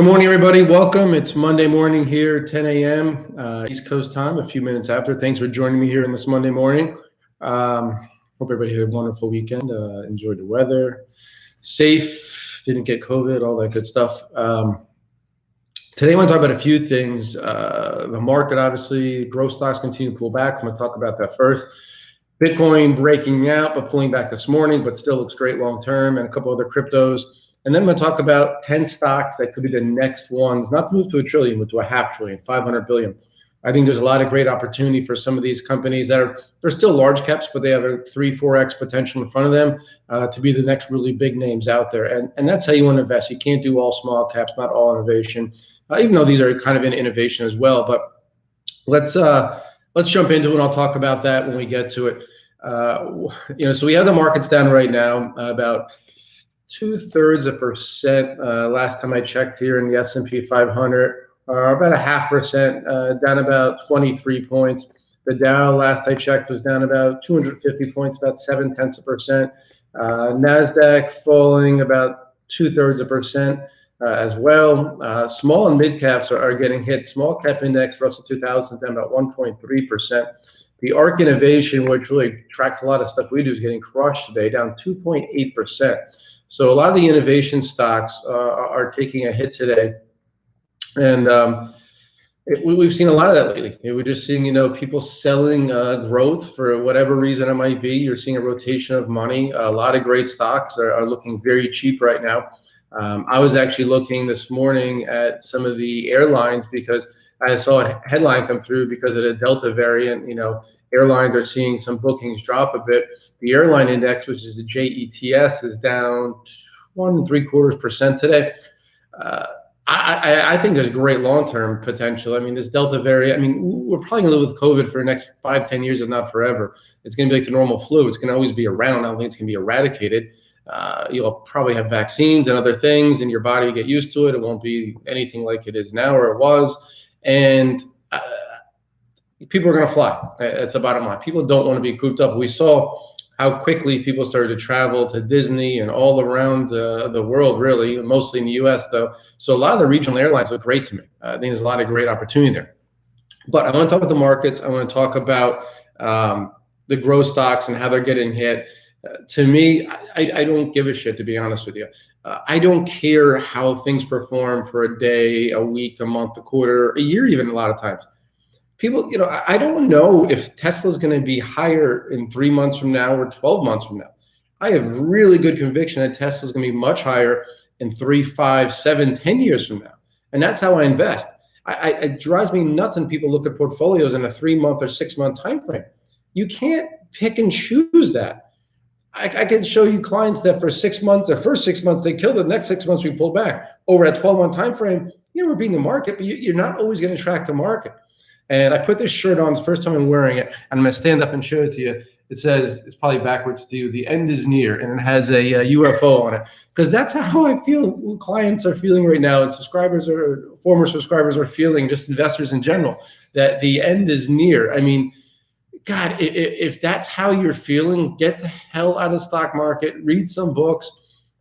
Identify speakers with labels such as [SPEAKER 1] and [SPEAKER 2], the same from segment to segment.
[SPEAKER 1] Good morning, everybody. Welcome. It's Monday morning here, 10 a.m. East Coast time, a few minutes after. Thanks for joining me here on this Monday morning. Hope everybody had a wonderful weekend. Enjoyed the weather, safe, didn't get COVID, all that good stuff. Today I want to talk about a few things. The market, obviously, growth stocks continue to pull back. I'm going to talk about that first. Bitcoin breaking out, but pulling back this morning, but still looks great long term, and a couple other cryptos. And then I'm going to talk about 10 stocks that could be the next ones, not to move to a trillion, but to a half trillion, 500 billion. I think there's a lot of great opportunity for some of these companies they're still large caps, but they have a 3-4x potential in front of them to be the next really big names out there. And that's how you want to invest. You can't do all small caps, not all innovation, even though these are kind of in innovation as well. But let's jump into it. And I'll talk about that when we get to it. So we have the markets down right now about 0.2%. Last time I checked here in the S&P 500, about 0.5%, down about 23 points. The Dow, last I checked, was down about 250 points, about 0.7%. NASDAQ falling about 0.2% as well. Small and mid caps are getting hit. Small cap index, Russell 2000, down about 1.3%. The ARC Innovation, which really tracks a lot of stuff we do, is getting crushed today, down 2.8%. So a lot of the innovation stocks are taking a hit today. And we've seen a lot of that lately. We're just seeing, people selling growth for whatever reason it might be. You're seeing a rotation of money. A lot of great stocks are looking very cheap right now. I was actually looking this morning at some of the airlines because I saw a headline come through because of the Delta variant. Airlines are seeing some bookings drop a bit. The airline index, which is the JETS, is down 1.75% today. I think there's great long-term potential. This Delta variant, we're probably going to live with COVID for the next 5-10 years, if not forever. It's going to be like the normal flu. It's going to always be around. I don't think it's going to be eradicated. You'll probably have vaccines and other things, and your body will get used to it. It won't be anything like it is now or it was. And people are going to fly. That's the bottom line. People don't want to be cooped up. We saw how quickly people started to travel to Disney and all around the world, really, mostly in the U.S., though. So a lot of the regional airlines look great to me. I think there's a lot of great opportunity there. But I want to talk about the markets. I want to talk about the growth stocks and how they're getting hit. To me, I don't give a shit, to be honest with you. I don't care how things perform for a day, a week, a month, a quarter, a year, even a lot of times. People, I don't know if Tesla's going to be higher in 3 months from now or 12 months from now. I have really good conviction that Tesla's going to be much higher in 3, 5, 7, 10 years from now. And that's how I invest. It drives me nuts when people look at portfolios in a 3-month or 6-month time frame. You can't pick and choose that. I can show you clients that for 6 months, the first 6 months, they killed it. The next 6 months, we pulled back. Over a 12-month time frame, we're beating the market, but you're not always going to track the market. And I put this shirt on. It's the first time I'm wearing it. And I'm going to stand up and show it to you. It says, it's probably backwards to you, the end is near. And it has a UFO on it. Because that's how I feel clients are feeling right now. And subscribers or former subscribers are feeling, just investors in general, that the end is near. God, if that's how you're feeling, get the hell out of the stock market, read some books,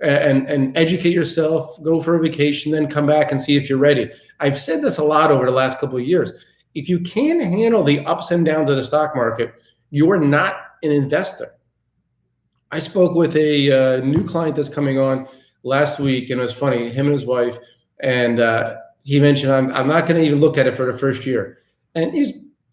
[SPEAKER 1] and educate yourself, go for a vacation, then come back and see if you're ready. I've said this a lot over the last couple of years. If you can't handle the ups and downs of the stock market, you're not an investor. I spoke with a new client that's coming on last week, and it was funny, him and his wife, and he mentioned, I'm not going to even look at it for the first year. And he's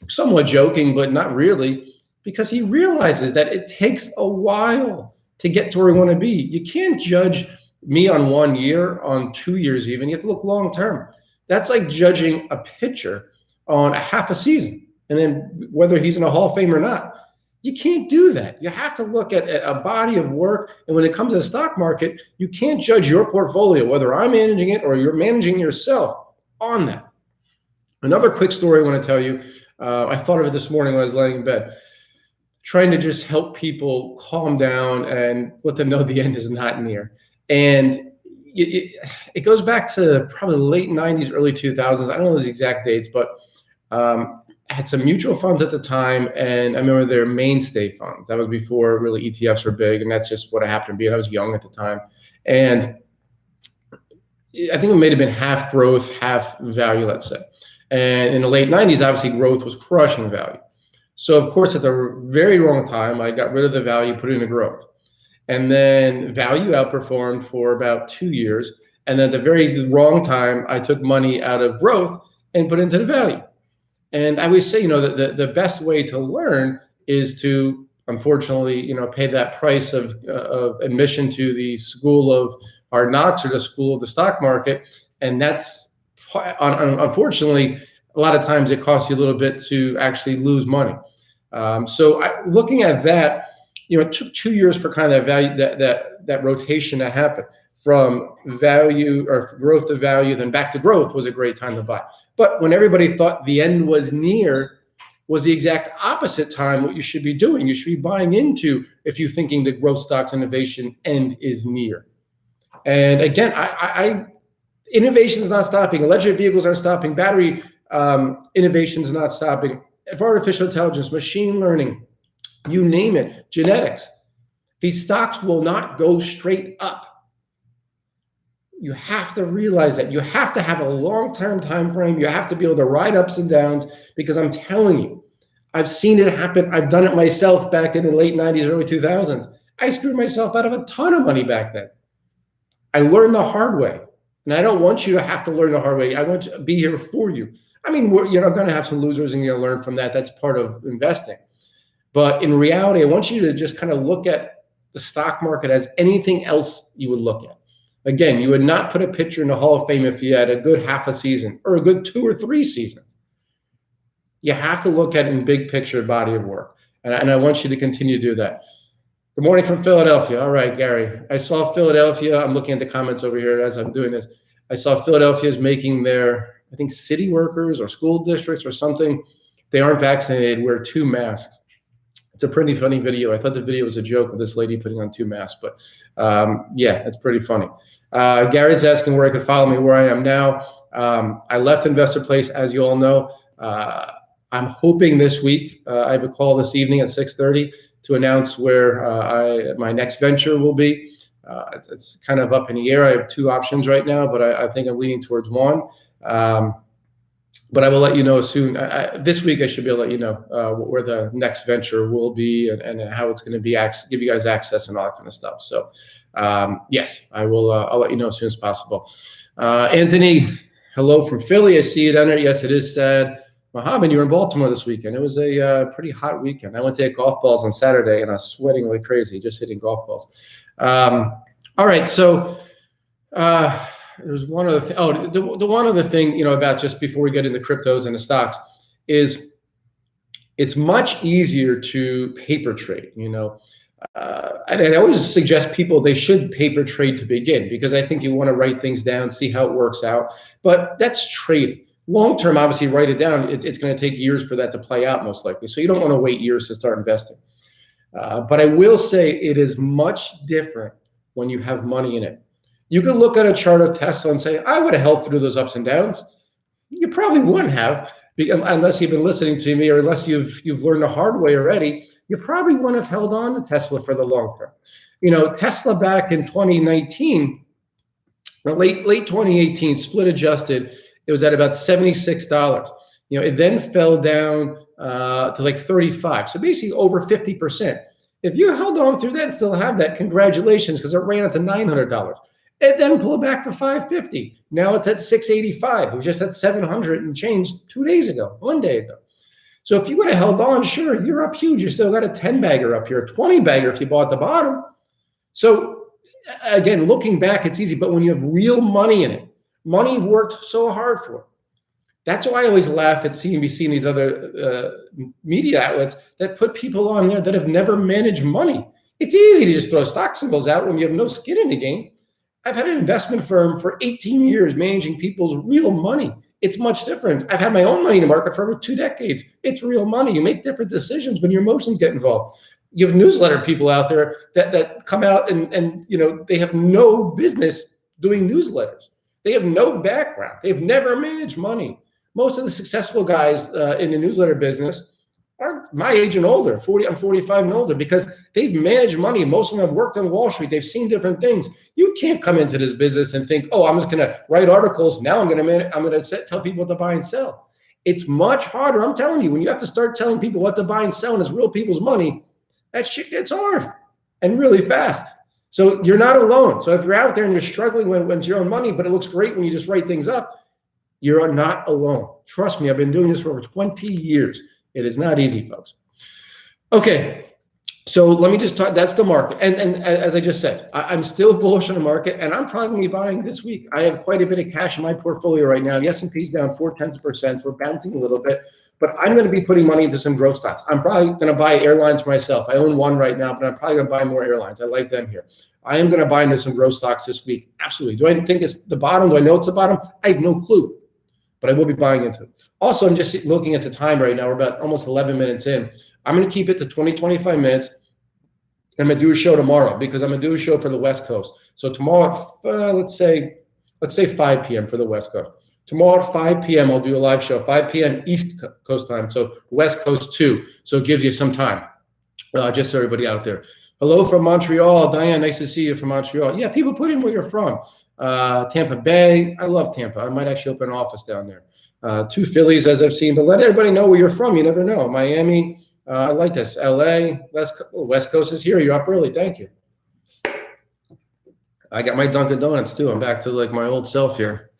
[SPEAKER 1] somewhat joking, but not really, because he realizes that it takes a while to get to where we want to be. You can't judge me on 1 year, on 2 years even. You have to look long term. That's like judging a pitcher on a half a season and then whether he's in a Hall of Fame or not. You can't do that. You have to look at a body of work. And when it comes to the stock market, you can't judge your portfolio, whether I'm managing it or you're managing yourself, on that. Another quick story I want to tell you. I thought of it this morning when I was laying in bed, trying to just help people calm down and let them know the end is not near. And it goes back to probably late 90s, early 2000s. I don't know the exact dates, but I had some mutual funds at the time, and I remember their mainstay funds. That was before really ETFs were big, and that's just what I happened to be. And I was young at the time. And I think it may have been half growth, half value, let's say. And in the late 90s, obviously growth was crushing value. So of course, at the very wrong time, I got rid of the value, put it into growth. And then value outperformed for about 2 years. And then at the very wrong time, I took money out of growth and put into the value. And I always say, the best way to learn is to, unfortunately, pay that price of admission to the school of hard knocks or the school of the stock market. And that's, unfortunately, a lot of times it costs you a little bit to actually lose money. Looking at that, it took 2 years for kind of that value, that rotation to happen from value or growth to value, then back to growth was a great time to buy. But when everybody thought the end was near, was the exact opposite time what you should be doing. You should be buying into if you're thinking the growth stocks innovation end is near. And again, innovation is not stopping. Electric vehicles aren't stopping. Battery innovation is not stopping. If artificial intelligence, machine learning, you name it, genetics, these stocks will not go straight up. You have to realize that. You have to have a long-term time frame. You have to be able to ride ups and downs, because I'm telling you, I've seen it happen. I've done it myself back in the late 90s, early 2000s. I screwed myself out of a ton of money back then. I learned the hard way. And I don't want you to have to learn the hard way. I want to be here for you. I mean, you're going to have some losers and you're going to learn from that. That's part of investing. But in reality, I want you to just kind of look at the stock market as anything else you would look at. Again, you would not put a pitcher in the Hall of Fame if you had a good half a season or a good 2 or 3 seasons. You have to look at it in big picture body of work. And I want you to continue to do that. Good morning from Philadelphia. All right, Gary. I saw Philadelphia. I'm looking at the comments over here as I'm doing this. I saw Philadelphia is making their, I think, city workers or school districts or something. They aren't vaccinated, wear 2 masks. It's a pretty funny video. I thought the video was a joke of this lady putting on 2 masks, but yeah, it's pretty funny. Gary's asking where I could follow me, where I am now. I left Investor Place, as you all know. I'm hoping this week, I have a call this evening at 6:30 to announce where my next venture will be. It's kind of up in the air. I have 2 options right now, but I think I'm leaning towards one. But I will let you know soon. This week, I should be able to let you know where the next venture will be and how it's going to be, give you guys access and all that kind of stuff. So yes, I will. I'll let you know as soon as possible. Anthony, hello from Philly. I see you down there. Yes, it is sad. Mohammed, you were in Baltimore this weekend. It was a pretty hot weekend. I went to hit golf balls on Saturday, and I was sweating like crazy just hitting golf balls. All right, so there's one other thing. Oh, the one other thing, about just before we get into cryptos and the stocks is it's much easier to paper trade, and I always suggest people they should paper trade to begin, because I think you want to write things down, see how it works out. But that's trading. Long term, obviously, write it down. It's going to take years for that to play out, most likely. So you don't want to wait years to start investing. But I will say it is much different when you have money in it. You could look at a chart of Tesla and say, I would have held through those ups and downs. You probably wouldn't have, unless you've been listening to me or unless you've learned the hard way already. You probably wouldn't have held on to Tesla for the long term. Tesla back in 2019, late 2018, split adjusted, it was at about $76. It then fell down to like 35. So basically over 50%. If you held on through that and still have that, congratulations, because it ran up to $900. It then pulled back to $550. Now it's at $685. It was just at $700 and changed 2 days ago, 1 day ago. So if you would have held on, sure, you're up huge. You still got a 10-bagger up here, a 20-bagger if you bought the bottom. So again, looking back, it's easy. But when you have real money in it, money you've worked so hard for, that's why I always laugh at CNBC and these other media outlets that put people on there that have never managed money. It's easy to just throw stock symbols out when you have no skin in the game. I've had an investment firm for 18 years managing people's real money. It's much different. I've had my own money in the market for over 2 decades. It's real money. You make different decisions when your emotions get involved. You have newsletter people out there that come out and they have no business doing newsletters. They have no background. They've never managed money. Most of the successful guys in the newsletter business are my age and older, 40, I'm 45 and older, because they've managed money. Most of them have worked on Wall Street. They've seen different things. You can't come into this business and think, oh, I'm just going to write articles. Now I'm going to tell people what to buy and sell. It's much harder. I'm telling you, when you have to start telling people what to buy and sell and it's real people's money, that shit gets hard and really fast. So you're not alone. So if you're out there and you're struggling when it's your own money, but it looks great when you just write things up, you're not alone. Trust me, I've been doing this for over 20 years. It is not easy, folks. Okay, so let me just talk. That's the market. And as I just said, I'm still bullish on the market, and I'm probably going to be buying this week. I have quite a bit of cash in my portfolio right now. The S&P is down 0.4%. We're bouncing a little bit, but I'm going to be putting money into some growth stocks. I'm probably going to buy airlines for myself. I own one right now, but I'm probably going to buy more airlines. I like them here. I am going to buy into some growth stocks this week. Absolutely. Do I think it's the bottom? Do I know it's the bottom? I have no clue, but I will be buying into it. Also, I'm just looking at the time right now. We're about almost 11 minutes in. I'm going to keep it to 20, 25 minutes. I'm going to do a show tomorrow because I'm going to do a show for the West Coast. So tomorrow, let's say 5 p.m. for the West Coast. Tomorrow at 5 p.m. I'll do a live show, 5 p.m. East Coast time, so West Coast too. So it gives you some time, just so everybody out there. Hello from Montreal. Diane, nice to see you from Montreal. Yeah, people put in where you're from. Tampa Bay. I love Tampa. I might actually open an office down there. 2 Phillies, as I've seen, but let everybody know where you're from. You never know. Miami. I like this. LA. West Coast is here. You're up early. Thank you. I got my Dunkin' Donuts too. I'm back to like my old self here,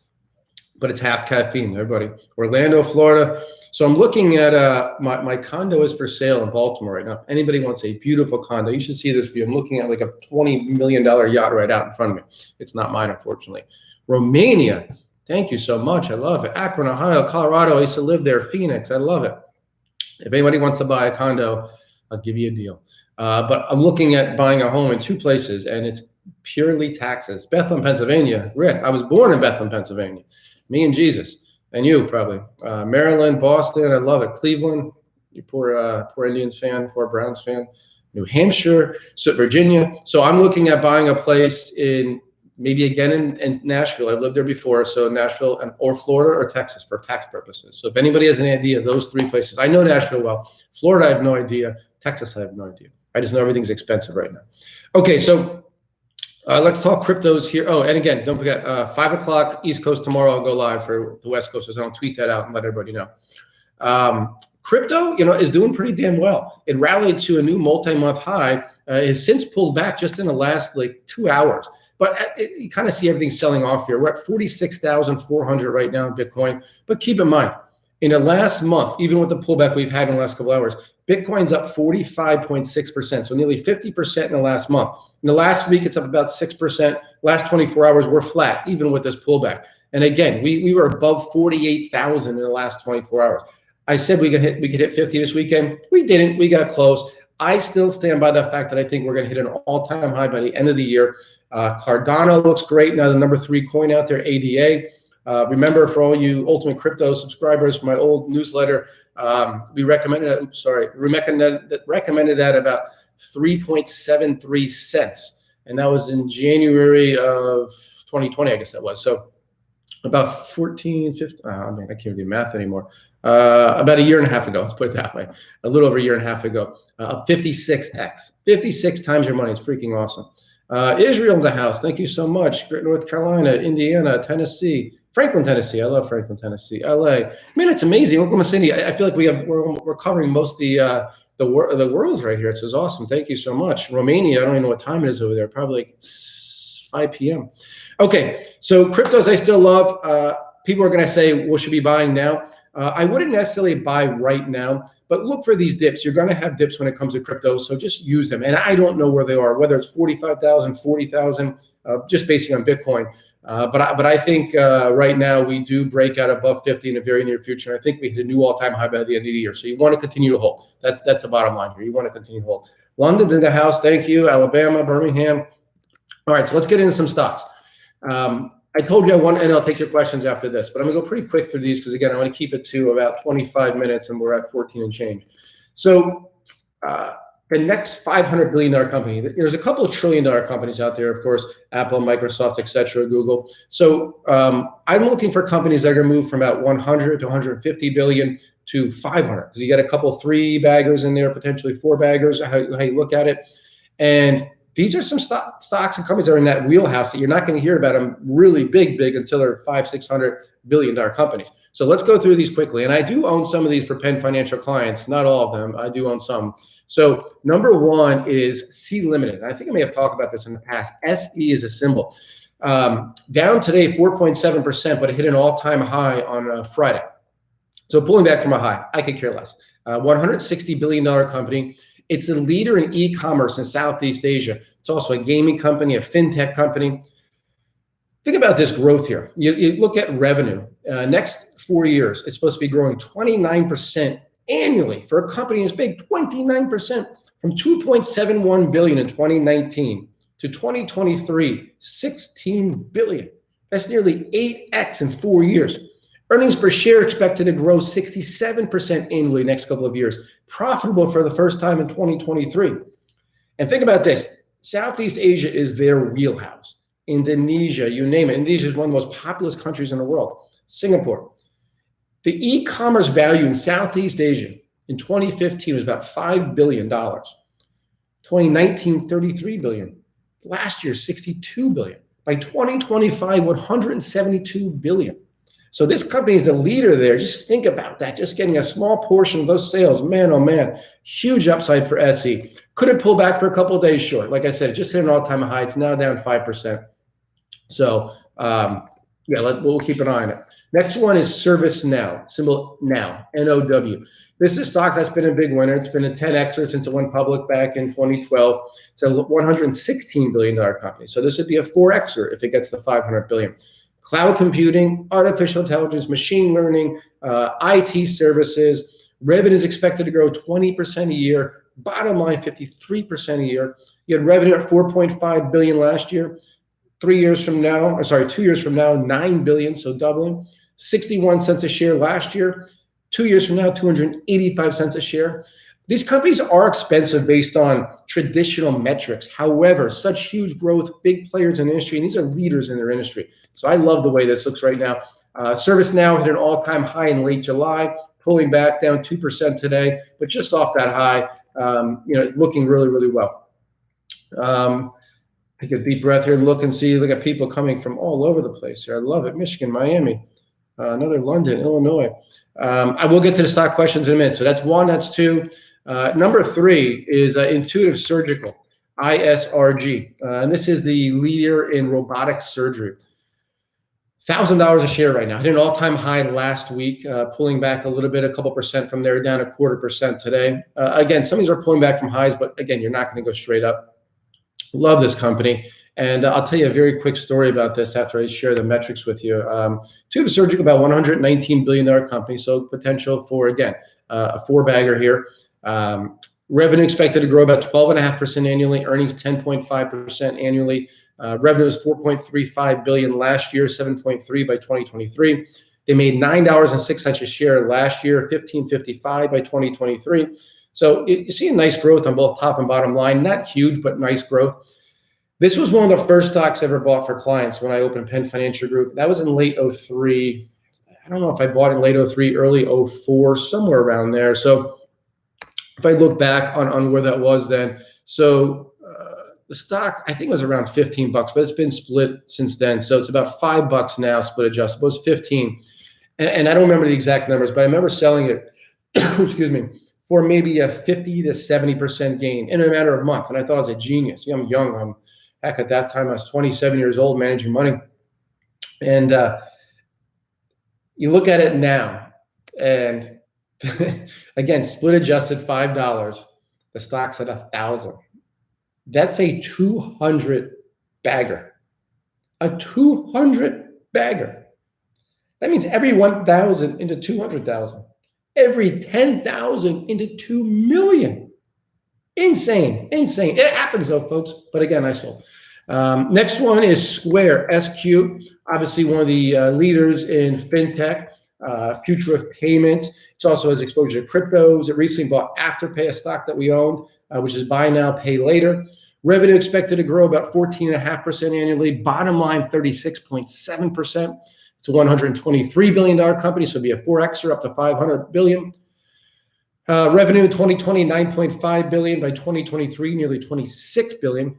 [SPEAKER 1] but it's half caffeine, everybody. Orlando, Florida. So I'm looking at my condo is for sale in Baltimore right now. If anybody wants a beautiful condo, you should see this view. I'm looking at like a $20 million yacht right out in front of me. It's not mine, unfortunately. Romania. Thank you so much. I love it. Akron, Ohio, Colorado. I used to live there. Phoenix. I love it. If anybody wants to buy a condo, I'll give you a deal. But I'm looking at buying a home in 2 places, and it's purely taxes. Bethlehem, Pennsylvania. Rick, I was born in Bethlehem, Pennsylvania. Me and Jesus. And you, probably. Maryland, Boston. I love it. Cleveland. You poor Indians fan, poor Browns fan. New Hampshire, so Virginia. So I'm looking at buying a place in maybe again in Nashville. I've lived there before, so Nashville or Florida or Texas for tax purposes. So if anybody has any idea of those 3 places, I know Nashville well. Florida, I have no idea. Texas, I have no idea. I just know everything's expensive right now. Okay, so let's talk cryptos here. Oh, and again, don't forget, 5 o'clock East Coast tomorrow, I'll go live for the West Coast, so I'll tweet that out and let everybody know. Crypto, is doing pretty damn well. It rallied to a new multi-month high. Has since pulled back just in the last 2 hours. But you kind of see everything selling off here. We're at 46,400 right now in Bitcoin. But keep in mind, in the last month, even with the pullback we've had in the last couple hours, Bitcoin's up 45.6%, so nearly 50% in the last month. In the last week, it's up about 6%. Last 24 hours, we're flat, even with this pullback. And again, we were above 48,000 in the last 24 hours. I said we could hit 50 this weekend. We didn't. We got close. I still stand by the fact that I think we're going to hit an all-time high by the end of the year. Cardano looks great. Now the number 3 coin out there, ADA. Remember, for all you Ultimate Crypto subscribers from my old newsletter, we recommended that about 3.73 cents. And that was in January of 2020, I guess that was. So about 14, 15, I can't do math anymore. About a year and a half ago, let's put it that way. A little over a year and a half ago. 56x. 56 times your money. It's freaking awesome. Israel in the house. Thank you so much. Great North Carolina, Indiana, Tennessee, Franklin, Tennessee. I love Franklin, Tennessee. LA. Man, it's amazing. Oklahoma City. I feel like we're covering most of the world right here. It's just awesome. Thank you so much. Romania. I don't even know what time it is over there. Probably like 5 p.m. Okay, so cryptos I still love. People are going to say, well, should be buying now. I wouldn't necessarily buy right now, but look for these dips. You're going to have dips when it comes to crypto, so just use them. And I don't know where they are, whether it's 45,000, 40,000, just basing on Bitcoin. But I think right now we do break out above 50 in the very near future. I think we hit a new all-time high by the end of the year. So you want to continue to hold. That's the bottom line here. You want to continue to hold. London's in the house. Thank you. Alabama, Birmingham. All right, so let's get into some stocks. I told you and I'll take your questions after this, but I'm gonna go pretty quick through these because again, I want to keep it to about 25 minutes and we're at 14 and change. So the next $500 billion company, there's a couple of $1 trillion companies out there, of course, Apple, Microsoft, etc., Google. So I'm looking for companies that are gonna move from about 100 to 150 billion to 500, because you got a couple 3-baggers in there, potentially 4-baggers, how you look at it. And these are some stocks and companies that are in that wheelhouse that you're not going to hear about them really big until they're $500-600 billion companies. So let's go through these quickly. And I do own some of these for Penn Financial clients, not all of them. I do own some. So number one is C Limited. I think I may have talked about this in the past. SE is a symbol. Down today 4.7%, but it hit an all-time high on Friday. So pulling back from a high, I could care less. $160 billion company. It's a leader in e-commerce in Southeast Asia. It's also a gaming company, a fintech company. Think about this growth here. You look at revenue. Next 4 years, it's supposed to be growing 29% annually for a company as big, 29%, from $2.71 billion in 2019 to 2023, $16 billion. That's nearly 8x in 4 years. Earnings per share expected to grow 67% annually next couple of years. Profitable for the first time in 2023. And think about this. Southeast Asia is their wheelhouse. Indonesia, you name it. Indonesia is one of the most populous countries in the world. Singapore. The e-commerce value in Southeast Asia in 2015 was about $5 billion. 2019, $33 billion. Last year, $62 billion. By 2025, $172 billion. So this company is the leader there. Just think about that. Just getting a small portion of those sales. Man, oh man, huge upside for SE. Could it pull back for a couple of days? Sure. Like I said, it just hit an all-time high. It's now down 5%. So we'll keep an eye on it. Next one is ServiceNow, symbol NOW, N-O-W. This is a stock that's been a big winner. It's been a 10Xer since it went public back in 2012. It's a $116 billion company. So this would be a 4Xer if it gets to $500 billion. Cloud computing, artificial intelligence, machine learning, IT services. Revenue is expected to grow 20% a year. Bottom line, 53% a year. You had revenue at $4.5 billion last year. 2 years from now, $9 billion, so doubling. 61 cents a share last year. 2 years from now, 285 cents a share. These companies are expensive based on traditional metrics. However, such huge growth, big players in the industry, and these are leaders in their industry. So I love the way this looks right now. ServiceNow hit an all-time high in late July, pulling back down 2% today, but just off that high, looking really, really well. Take a deep breath here and look and see. Look at people coming from all over the place here. I love it. Michigan, Miami, another London, Illinois. I will get to the stock questions in a minute. So that's one, that's two. Number three is Intuitive Surgical, ISRG. And this is the leader in robotic surgery. $1,000 a share right now. Hit an all-time high last week, pulling back a little bit, a couple percent from there, down 0.25% today. Again, some of these are pulling back from highs, but again, you're not going to go straight up. Love this company. And I'll tell you a very quick story about this after I share the metrics with you. Intuitive Surgical, about $119 billion company, so potential for, again, a 4-bagger here. Revenue expected to grow about 12.5% annually, earnings 10.5% annually. Revenue was $4.35 billion last year, 7.3 by 2023. They made $9.06 a share last year, $15.55 by 2023. So you see a nice growth on both top and bottom line. Not huge, but nice growth. This was one of the first stocks I ever bought for clients when I opened Penn Financial Group. That was in late 03. I don't know if I bought in late 03, early 04, somewhere around there. So if I look back on where that was then, so the stock, I think, was around 15 bucks, but it's been split since then. So it's about $5 now, split adjusted. It was 15. And I don't remember the exact numbers, but I remember selling it, excuse me, for maybe a 50 to 70% gain in a matter of months. And I thought I was a genius. I'm young. Heck, at that time, I was 27 years old managing money. And you look at it now, and again, split adjusted $5. The stock's at 1,000. That's a 200 bagger. A 200 bagger. That means every 1,000 into 200,000. Every 10,000 into 2 million. Insane. It happens though, folks. But again, I sold. Next one is Square, SQ. Obviously one of the leaders in fintech, future of payments. It also has exposure to cryptos. It recently bought Afterpay, a stock that we owned, which is buy now, pay later. Revenue expected to grow about 14.5% annually. Bottom line, 36.7%. It's a $123 billion company, so it'll be a 4Xer up to $500 billion. Revenue in 2020, $9.5 billion. By 2023, nearly $26 billion.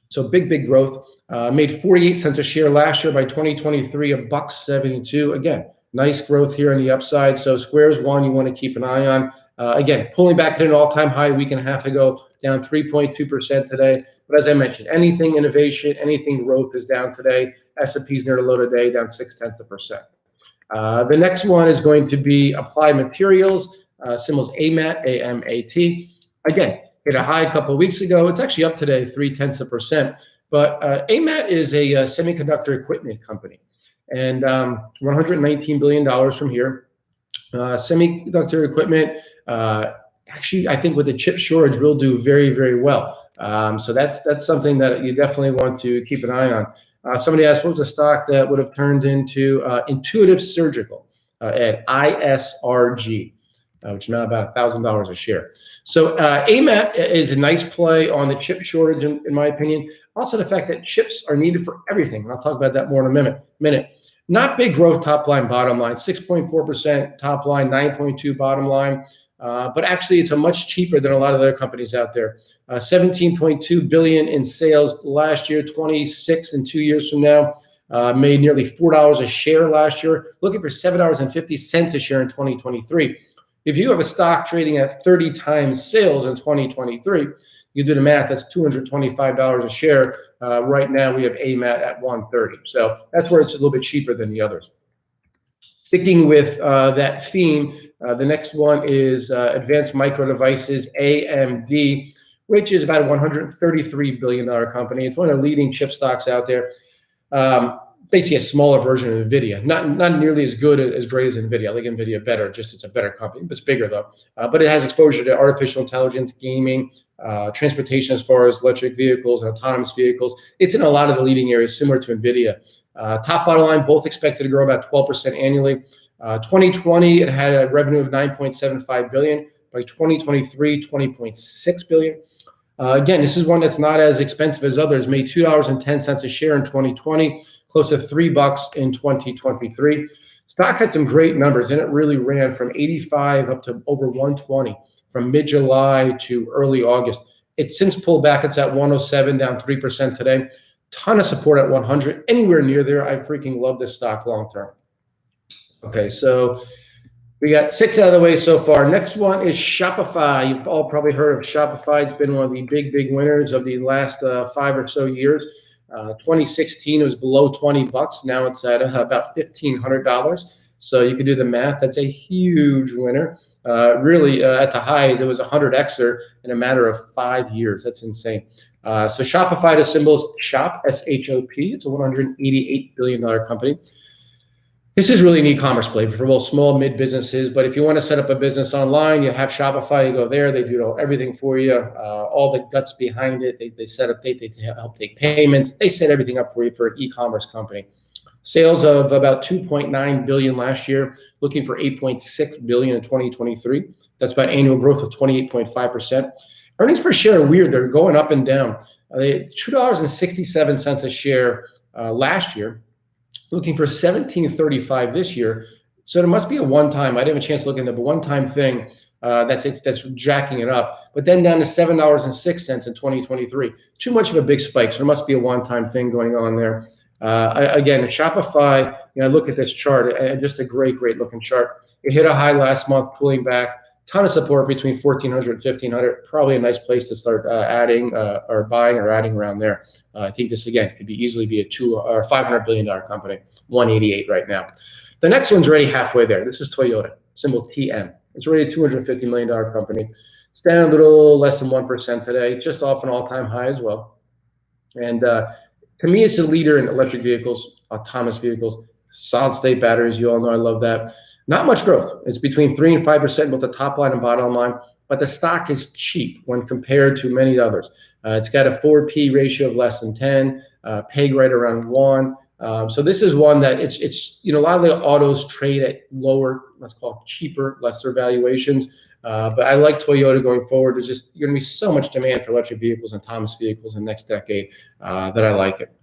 [SPEAKER 1] So big growth. Made 48 cents a share last year. By 2023, $1.72. Again, nice growth here on the upside. So Square's one you want to keep an eye on. Again, pulling back at an all-time high a week and a half ago, down 3.2% today. But as I mentioned, anything innovation, anything growth is down today. S&P's near the low today, down 0.6%. The next one is going to be Applied Materials, symbols AMAT, AMAT. Again, hit a high a couple of weeks ago. It's actually up today, 0.3%. But AMAT is a semiconductor equipment company, and $119 billion from here. Semiconductor equipment, actually, I think with the chip shortage, will do very well. So that's something that you definitely want to keep an eye on. Somebody asked, what was a stock that would have turned into Intuitive Surgical at ISRG, which is now about $1,000 a share. So AMAT is a nice play on the chip shortage, in my opinion. Also, the fact that chips are needed for everything, and I'll talk about that more in a minute. Not big growth top line, bottom line, 6.4% top line, 9.2 bottom line. But actually, it's a much cheaper than a lot of other companies out there. 17.2 billion in sales last year, 26 in 2 years from now. Made nearly $4 a share last year. Looking for $7.50 a share in 2023. If you have a stock trading at 30 times sales in 2023, you do the math, that's $225 a share. Right now, we have AMAT at 130. So that's where it's a little bit cheaper than the others. Sticking with that theme, the next one is Advanced Micro Devices, AMD, which is about a $133 billion company. It's one of the leading chip stocks out there. Basically a smaller version of NVIDIA, not nearly as great as NVIDIA. I like NVIDIA better, just it's a better company. It's bigger though, but it has exposure to artificial intelligence, gaming, transportation as far as electric vehicles and autonomous vehicles. It's in a lot of the leading areas similar to NVIDIA. Top bottom line, both expected to grow about 12% annually. 2020, it had a revenue of $9.75 billion. By 2023, $20.6 billion. Again, this is one that's not as expensive as others. Made $2.10 a share in 2020, close to $3 in 2023. Stock had some great numbers, and it really ran from 85 up to over 120 from mid-July to early August. It's since pulled back. It's at 107, down 3% today. Ton of support at 100. Anywhere near there, I freaking love this stock long term. Okay, so we got 6 out of the way so far. Next one is Shopify. You've all probably heard of Shopify. It's been one of the big winners of the last 5 or so years. 2016 it was below $20. Now it's at about $1,500. So you can do the math. That's a huge winner. Really, at the highs, it was 100xer in a matter of 5 years. That's insane. So Shopify, the symbol is SHOP, S-H-O-P. It's a $188 billion company. This is really an e-commerce play for both small, mid businesses. But if you want to set up a business online, you have Shopify, you go there, they do everything for you, all the guts behind it. They set up, they help take payments. They set everything up for you for an e-commerce company. Sales of about $2.9 billion last year, looking for $8.6 billion in 2023. That's about annual growth of 28.5%. Earnings per share are weird. They're going up and down. $2.67 a share last year. Looking for $17.35 this year. So there must be a one-time, I didn't have a chance to look into, but one-time thing that's jacking it up. But then down to $7.06 in 2023. Too much of a big spike. So there must be a one-time thing going on there. Again, Shopify, look at this chart, just a great looking chart. It hit a high last month, pulling back. Ton of support between 1,400 and 1,500. Probably a nice place to start adding or buying or adding around there. I think this, again, could easily be a $200 or $500 billion company. 188 right now. The next one's already halfway there. This is Toyota, symbol TM. It's already a $250 million company. It's down a little less than 1% today, just off an all-time high as well. And to me, it's a leader in electric vehicles, autonomous vehicles, solid-state batteries. You all know I love that. Not much growth. It's between 3 and 5% both the top line and bottom line, but the stock is cheap when compared to many others. It's got a 4P ratio of less than 10, PEG right around 1. So this is one that it's a lot of the autos trade at lower, let's call it cheaper, lesser valuations. But I like Toyota going forward. There's just going to be so much demand for electric vehicles and autonomous vehicles in the next decade that I like it.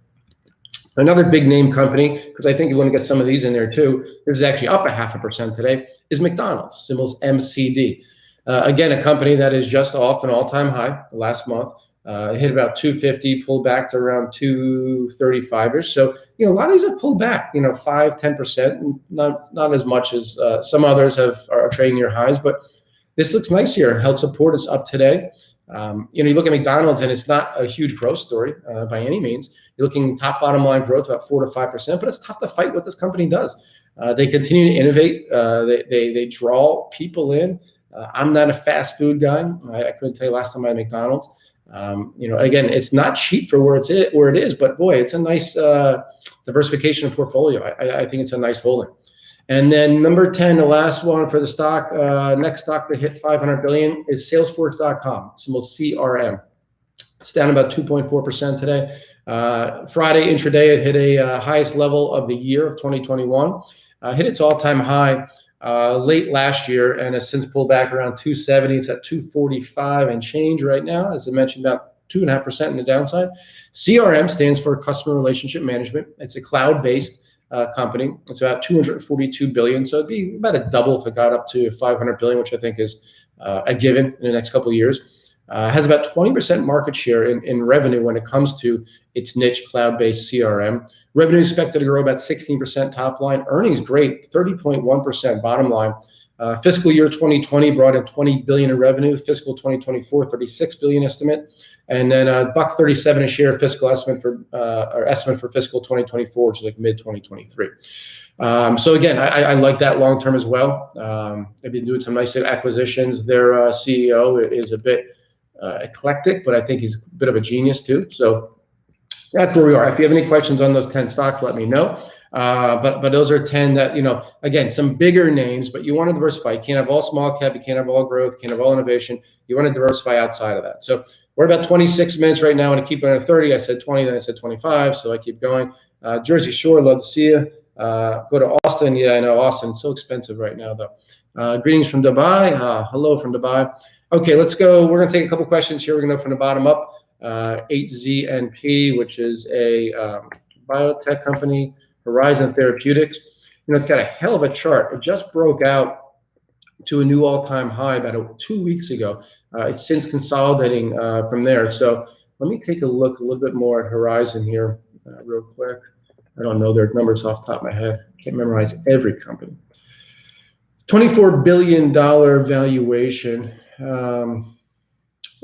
[SPEAKER 1] Another big name company, because I think you want to get some of these in there too, this is actually up 0.5% today, is McDonald's, symbols MCD. Again, a company that is just off an all-time high last month. Hit about 250, pulled back to around 235-ish. So, a lot of these have pulled back, 5, 10%, not as much as some others are trading near highs, but this looks nice here. Held support is up today. You look at McDonald's and it's not a huge growth story by any means. You're looking top bottom line growth about 4 to 5%, but it's tough to fight what this company does. They continue to innovate. They draw people in. I'm not a fast food guy. I couldn't tell you last time I had McDonald's. Again, it's not cheap for where it is, but boy, it's a nice diversification of portfolio. I think it's a nice holding. And then number 10, the last one for the stock, next stock to hit 500 billion is Salesforce.com, symbol CRM. It's down about 2.4% today. Friday intraday, it hit a highest level of the year of 2021. Hit its all-time high late last year and has since pulled back around 270. It's at 245 and change right now, as I mentioned, about 2.5% in the downside. CRM stands for Customer Relationship Management. It's a cloud-based company. It's about 242 billion. So it'd be about a double if it got up to 500 billion, which I think is a given in the next couple of years. Has about 20% market share in revenue when it comes to its niche cloud-based CRM. Revenue is expected to grow about 16% top line. Earnings great, 30.1% bottom line. Fiscal year 2020 brought in 20 billion in revenue. Fiscal 2024, 36 billion estimate, and then $1.37 a share fiscal estimate for fiscal 2024, which is like mid 2023. So again, I like that long term as well. They've been doing some nice acquisitions. Their CEO is a bit eclectic, but I think he's a bit of a genius too. So that's where we are. If you have any questions on those 10 stocks, let me know. But those are 10 that, again, some bigger names, but you want to diversify. You can't have all small cap, you can't have all growth, you can't have all innovation. You want to diversify outside of that. So we're about 26 minutes right now, and I keep it at 30. I said 20, then I said 25, so I keep going. Jersey Shore, love to see you. Go to Austin. Yeah, I know Austin. It's so expensive right now, though. Greetings from Dubai. Hello from Dubai. Okay, let's go. We're going to take a couple questions here. We're going to go from the bottom up. 8ZNP, which is a biotech company. Horizon Therapeutics. It's got a hell of a chart. It just broke out to a new all-time high about 2 weeks ago. It's since consolidating from there. So let me take a look a little bit more at Horizon here real quick. I don't know their numbers off the top of my head. I can't memorize every company. $24 billion valuation.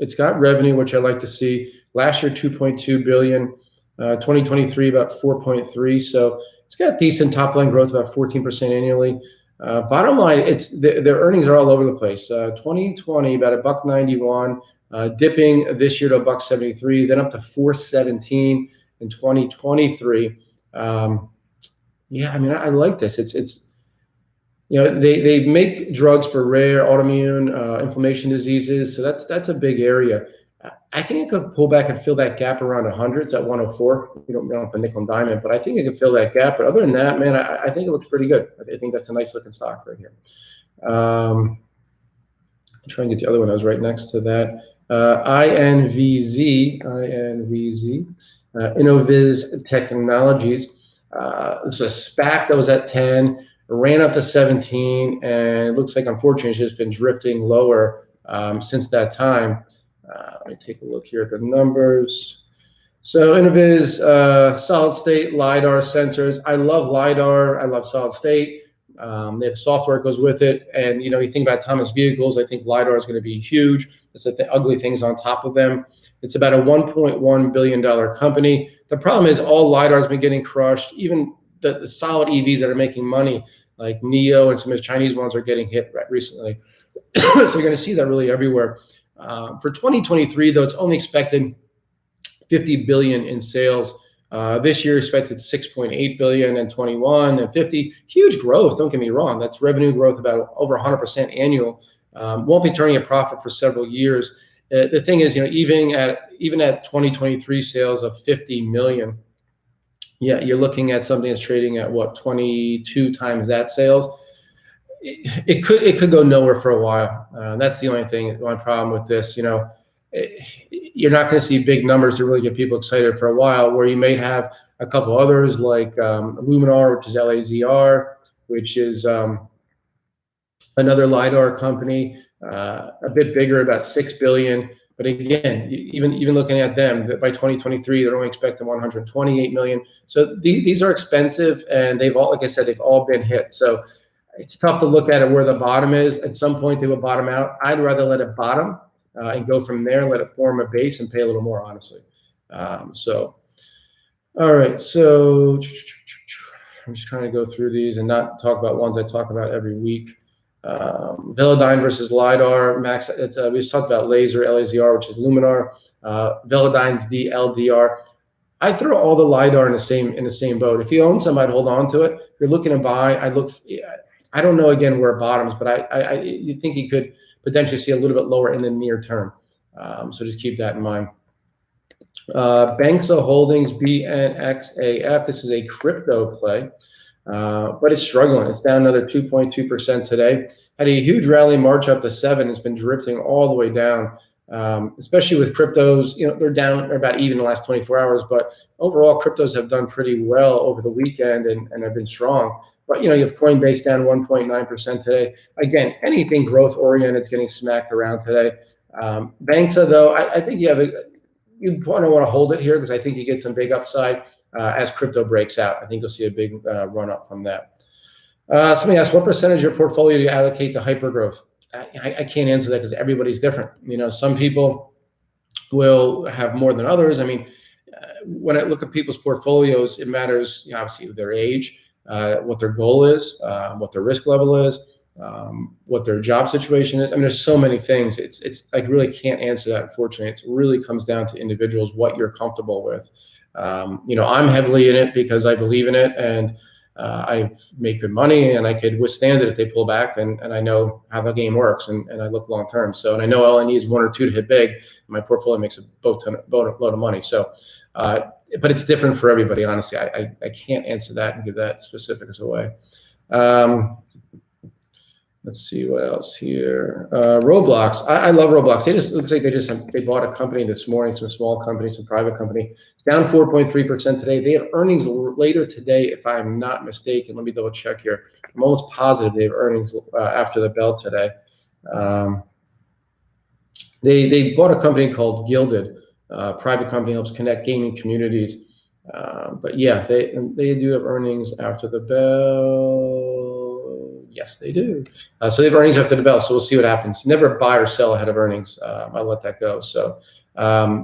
[SPEAKER 1] It's got revenue, which I like to see. Last year, 2.2 billion. 2023, about 4.3. So it's got decent top line growth, about 14% annually. Bottom line, their earnings are all over the place. 2020, about $1.91, dipping this year to $1.73, then up to $4.17 in 2023. Yeah, I mean, I like this. It's they make drugs for rare autoimmune inflammation diseases, so that's a big area. I think it could pull back and fill that gap around 100. It's at 104. You don't have to nickel and dime it, but I think it can fill that gap. But other than that, man, I think it looks pretty good. I think that's a nice looking stock right here. I'm trying to get the other one. I was right next to that. INVZ, Innoviz Technologies. It's a SPAC that was at 10, ran up to 17, and it looks like, unfortunately, it's just been drifting lower since that time. Let me take a look here at the numbers. So Innoviz, solid state LiDAR sensors. I love LiDAR. I love solid state. They have software that goes with it. And, you think about autonomous vehicles, I think LiDAR is going to be huge. It's the ugly things on top of them. It's about a $1.1 billion company. The problem is all LiDAR has been getting crushed. Even the solid EVs that are making money, like NIO and some of the Chinese ones, are getting hit recently. So you're going to see that really everywhere. For 2023, though, it's only expected 50 billion in sales. This year expected 6.8 billion and 21 and 50. Huge growth. Don't get me wrong. That's revenue growth about over 100% annual. Won't be turning a profit for several years. The thing is, even at 2023 sales of 50 million, yeah, you're looking at something that's trading at what, 22 times that sales. It could go nowhere for a while. That's the only problem with this. You're not going to see big numbers to really get people excited for a while, where you may have a couple others like Luminar, which is LAZR, which is another LiDAR company, a bit bigger, about 6 billion. But again, even looking at them, that by 2023, they're only expecting 128 million. So these are expensive, and they've all, like I said, they've all been hit. So it's tough to look at it where the bottom is. At some point, they will bottom out. I'd rather let it bottom and go from there, let it form a base, and pay a little more, honestly. All right. So I'm just trying to go through these and not talk about ones I talk about every week. Velodyne versus LiDAR. Max, we just talked about laser, LAZR, which is Luminar. Velodyne's VLDR. I throw all the LiDAR in the same boat. If you own some, I'd hold on to it. If you're looking to buy, I don't know again where it bottoms, but you think you could potentially see a little bit lower in the near term. So just keep that in mind. Banksa Holdings, BNXAF. This is a crypto play, but it's struggling. It's down another 2.2% today. Had a huge rally March up to 7. It's been drifting all the way down, especially with cryptos. They're down, they're about even the last 24 hours, but overall cryptos have done pretty well over the weekend and have been strong. But you have Coinbase down 1.9% today. Again, anything growth oriented is getting smacked around today. Banksa, though, I think you want to hold it here because I think you get some big upside as crypto breaks out. I think you'll see a big run up from that. Somebody asked, what percentage of your portfolio do you allocate to hypergrowth? I can't answer that because everybody's different. Some people will have more than others. I mean, when I look at people's portfolios, it matters, obviously, their age, what their goal is, what their risk level is, what their job situation is. I mean, there's so many things. It's I really can't answer that, unfortunately. It really comes down to individuals, what you're comfortable with. I'm heavily in it because I believe in it, and I make good money, and I could withstand it if they pull back, and I know how the game works, and I look long term. So, and I know all I need is 1 or 2 to hit big, and my portfolio makes a boatload of money. So, but it's different for everybody, honestly. I can't answer that and give that specifics away. Let's see what else here. Roblox. I love Roblox. Looks like they bought a company this morning, some small company, some private company. It's down 4.3% today. They have earnings later today, if I'm not mistaken. Let me double check here. I'm almost positive they have earnings after the bell today. They bought a company called Gilded. Private company, helps connect gaming communities. But yeah, they do have earnings after the bell. Yes, they do. So they have earnings after the bell. So we'll see what happens. Never buy or sell ahead of earnings. I'll let that go. So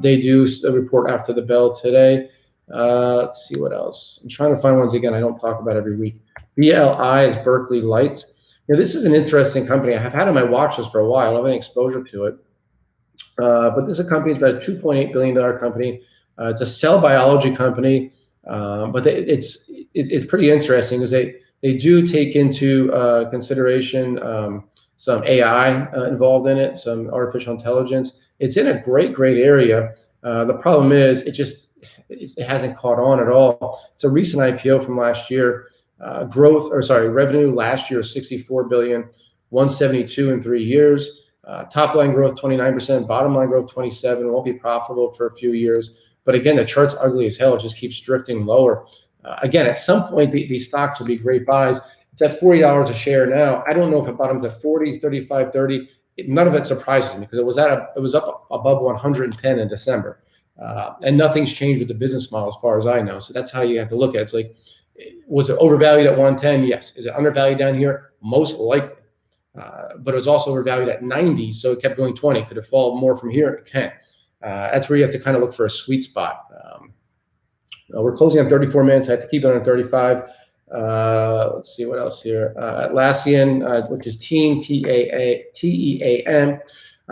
[SPEAKER 1] they do report after the bell today. Let's see what else. I'm trying to find ones again I don't talk about every week. BLI is Berkeley Lights. This is an interesting company. I have had on my watch list for a while. I don't have any exposure to it. But this is a company. It's about a $2.8 billion company. It's a cell biology company. But it's pretty interesting because they do take into consideration some AI involved in it, some artificial intelligence. It's in a great area. The problem is it hasn't caught on at all. It's a recent IPO from last year. Revenue last year was 64 billion, 172 in 3 years. Top line growth 29%, bottom line growth 27. Won't be profitable for a few years. But again, the chart's ugly as hell. It just keeps drifting lower. Again, at some point, these stocks will be great buys. It's at $40 a share now. I don't know if it bottoms at 40, 35, 30. None of it surprises me because it was up above 110 in December. And nothing's changed with the business model as far as I know. So that's how you have to look at it. It's like, was it overvalued at 110? Yes. Is it undervalued down here? Most likely. But it was also overvalued at 90, so it kept going 20. Could it fall more from here? It can. That's where you have to kind of look for a sweet spot. We're closing on 34 minutes. I have to keep it on 35. Let's see what else here. Atlassian, which is Team, T-E-A-M.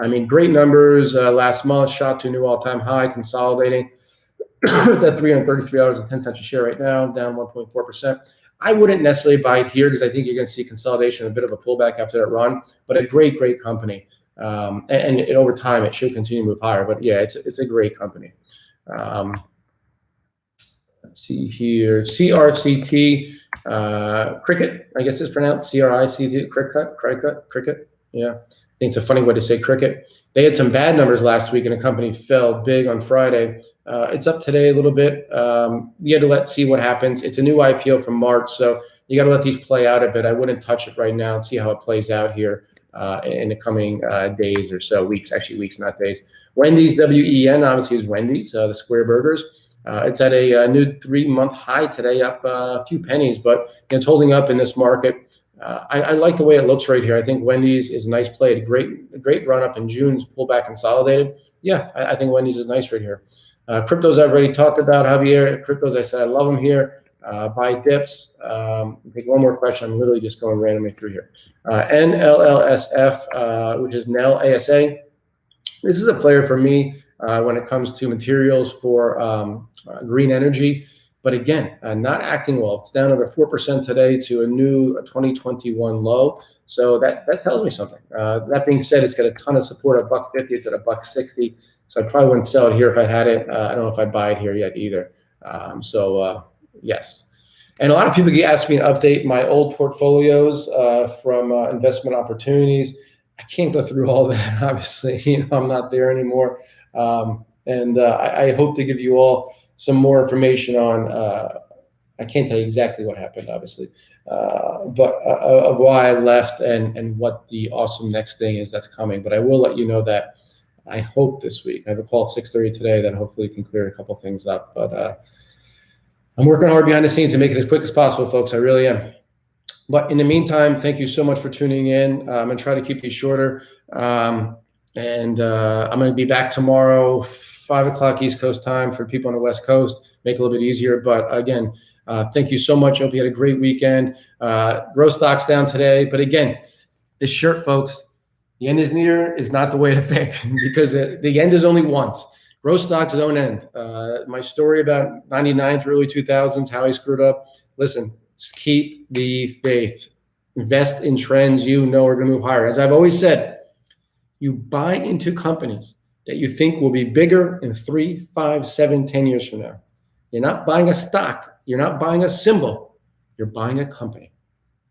[SPEAKER 1] I mean, great numbers. Last month, shot to a new all-time high, consolidating. That $333.10 a share right now, down 1.4%. I wouldn't necessarily buy it here because I think you're going to see consolidation, a bit of a pullback after that run, but a great company. And over time, it should continue to move higher. But yeah, it's a great company. Let's see here. CRCT, Cricket, I guess it's pronounced CRICT, Cricket. Yeah. think it's a funny way to say cricket. They had some bad numbers last week, and the company fell big on Friday. It's up today a little bit. You got to let's see what happens. It's a new IPO from March, so you got to let these play out a bit. I wouldn't touch it right now and see how it plays out here in the coming days or so, weeks, actually weeks, not days. Wendy's, WEN, obviously is Wendy's, the square burgers. It's at a new 3-month high today, up a few pennies, but it's holding up in this market. I like the way it looks right here. I think Wendy's is a nice play. A great run up in June's pullback consolidated. Yeah, I think Wendy's is nice right here. Cryptos I've already talked about, Javier. Cryptos, I said I love them here. Buy dips. Take one more question. I'm literally just going randomly through here. NLLSF, which is NEL ASA. This is a player for me when it comes to materials for green energy. But again, not acting well. It's down over 4% today to a new 2021 low. So that tells me something. That being said, it's got a ton of support at $1.50. It's at $1.60. So I probably wouldn't sell it here if I had it. I don't know if I'd buy it here yet either. Yes. And a lot of people ask me to update my old portfolios from investment opportunities. I can't go through all that, obviously. I'm not there anymore. I hope to give you all some more information on, I can't tell you exactly what happened, obviously, but of why I left and what the awesome next thing is that's coming. But I will let you know that I hope this week, I have a call at 6:30 today that hopefully can clear a couple things up. But I'm working hard behind the scenes to make it as quick as possible, folks. I really am. But in the meantime, thank you so much for tuning in. I'm going to try to keep these shorter. I'm going to be back tomorrow, 5 o'clock East Coast time for people on the West Coast, make it a little bit easier. But again, thank you so much. I hope you had a great weekend. Growth stocks down today. But again, this shirt, folks, the end is near is not the way to think because the end is only once. Growth stocks don't end. My story about 99 to early 2000s, how I screwed up. Listen, just keep the faith. Invest in trends you know are going to move higher. As I've always said, you buy into companies that you think will be bigger in 3, 5, 7, 10 years from now. You're not buying a stock. You're not buying a symbol. You're buying a company.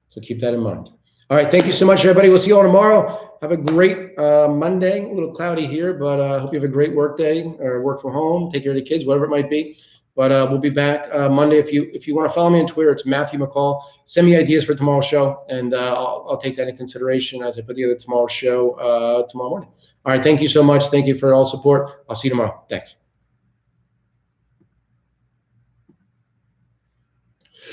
[SPEAKER 1] So keep that in mind. All right. Thank you so much, everybody. We'll see you all tomorrow. Have a great Monday. A little cloudy here, but I hope you have a great work day or work from home. Take care of the kids, whatever it might be. But we'll be back Monday. If you want to follow me on Twitter, it's Matthew McCall. Send me ideas for tomorrow's show, and I'll take that into consideration as I put together tomorrow's show tomorrow morning. All right. Thank you so much. Thank you for all support. I'll see you tomorrow. Thanks.